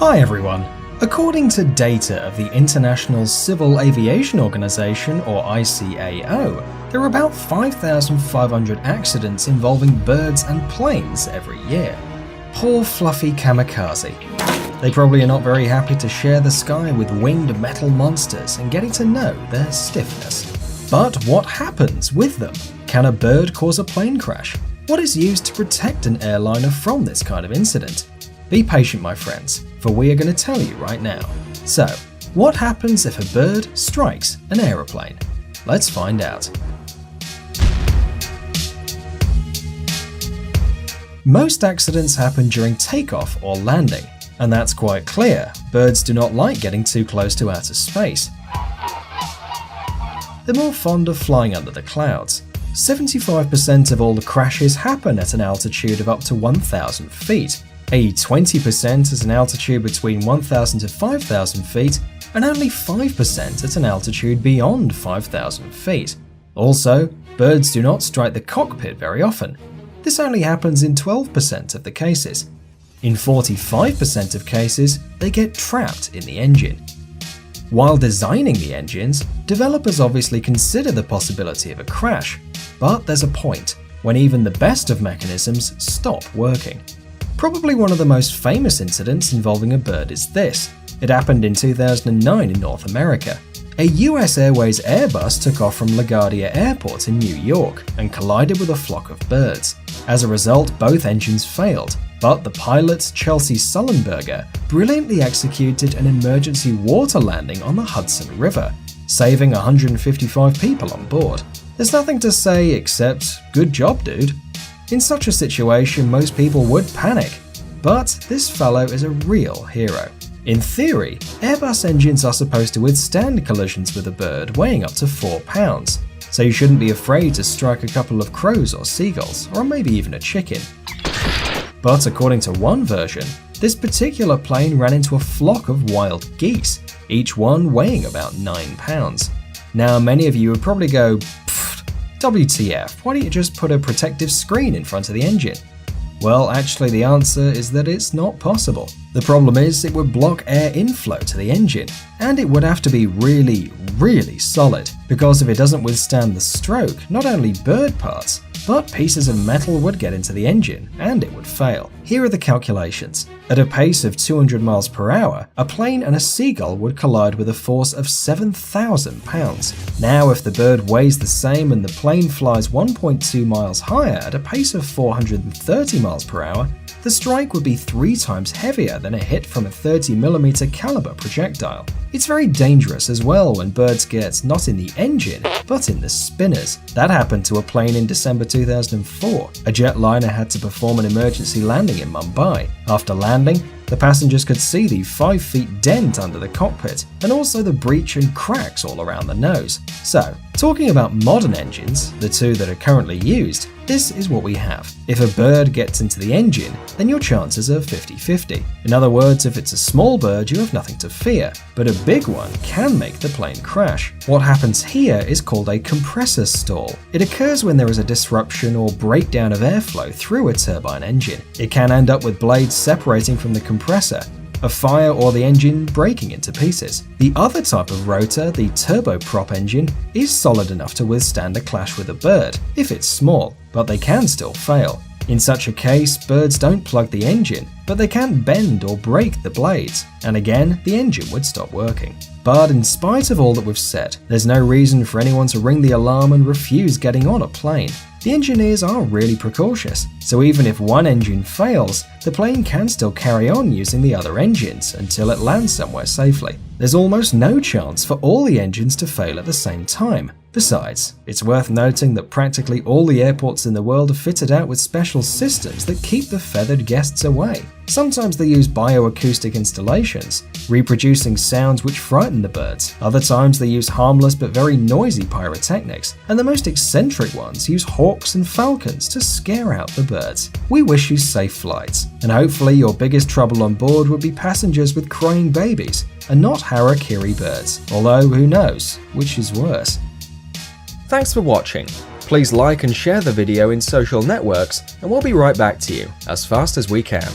Hi everyone! According to data of the International Civil Aviation Organization, or ICAO, there are about 5,500 accidents involving birds and planes every year. Poor fluffy kamikaze. They probably are not very happy to share the sky with winged metal monsters and getting to know their stiffness. But what happens with them? Can a bird cause a plane crash? What is used to protect an airliner from this kind of incident? Be patient, my friends, for we are going to tell you right now. So, what happens if a bird strikes an aeroplane? Let's find out. Most accidents happen during takeoff or landing, and that's quite clear. Birds do not like getting too close to outer space. They're more fond of flying under the clouds. 75% of all the crashes happen at an altitude of up to 1,000 feet. 20% at an altitude between 1,000 to 5,000 feet, and only 5% at an altitude beyond 5,000 feet. Also, birds do not strike the cockpit very often. This only happens in 12% of the cases. In 45% of cases, they get trapped in the engine. While designing the engines, developers obviously consider the possibility of a crash, but there's a point when even the best of mechanisms stop working. Probably one of the most famous incidents involving a bird is this. It happened in 2009 in North America. A US Airways Airbus took off from LaGuardia Airport in New York and collided with a flock of birds. As a result, both engines failed, but the pilot, Chelsea Sullenberger, brilliantly executed an emergency water landing on the Hudson River, saving 155 people on board. There's nothing to say except, good job, dude. In such a situation, most people would panic, but this fellow is a real hero. In theory, Airbus engines are supposed to withstand collisions with a bird weighing up to 4 pounds, so you shouldn't be afraid to strike a couple of crows or seagulls, or maybe even a chicken. But according to one version, this particular plane ran into a flock of wild geese, each one weighing about 9 pounds. Now, many of you would probably go, WTF, why don't you just put a protective screen in front of the engine? Well, actually the answer is that it's not possible. The problem is it would block air inflow to the engine, and it would have to be really solid, because if it doesn't withstand the stroke, not only bird parts, but pieces of metal would get into the engine, and it would fail. Here are the calculations. At a pace of 200 miles per hour, a plane and a seagull would collide with a force of 7,000 pounds. Now, if the bird weighs the same and the plane flies 1.2 miles higher at a pace of 430 miles per hour, the strike would be 3 times heavier than a hit from a 30mm caliber projectile. It's very dangerous as well when birds get not in the engine, but in the spinners. That happened to a plane in December 2004. A jetliner had to perform an emergency landing in Mumbai. After landing, the passengers could see the 5-foot dent under the cockpit, and also the breach and cracks all around the nose. So, talking about modern engines, the two that are currently used, this is what we have. If a bird gets into the engine, then your chances are 50-50. In other words, if it's a small bird, you have nothing to fear, but a big one can make the plane crash. What happens here is called a compressor stall. It occurs when there is a disruption or breakdown of airflow through a turbine engine. It can end up with blades separating from the compressor, a fire, or the engine breaking into pieces. The other type of rotor, the turboprop engine, is solid enough to withstand a clash with a bird, if it's small, but they can still fail. In such a case, birds don't plug the engine, but they can bend or break the blades, and again, the engine would stop working. But in spite of all that we've said, there's no reason for anyone to ring the alarm and refuse getting on a plane. The engineers are really precautious, so even if one engine fails, the plane can still carry on using the other engines until it lands somewhere safely. There's almost no chance for all the engines to fail at the same time. Besides, it's worth noting that practically all the airports in the world are fitted out with special systems that keep the feathered guests away. Sometimes they use bioacoustic installations, reproducing sounds which frighten the birds. Other times they use harmless but very noisy pyrotechnics, and the most eccentric ones use hawks and falcons to scare out the birds. We wish you safe flights, and hopefully your biggest trouble on board would be passengers with crying babies, and not harakiri birds, although who knows which is worse. Thanks for watching. Please like and share the video in social networks, and we'll be right back to you as fast as we can.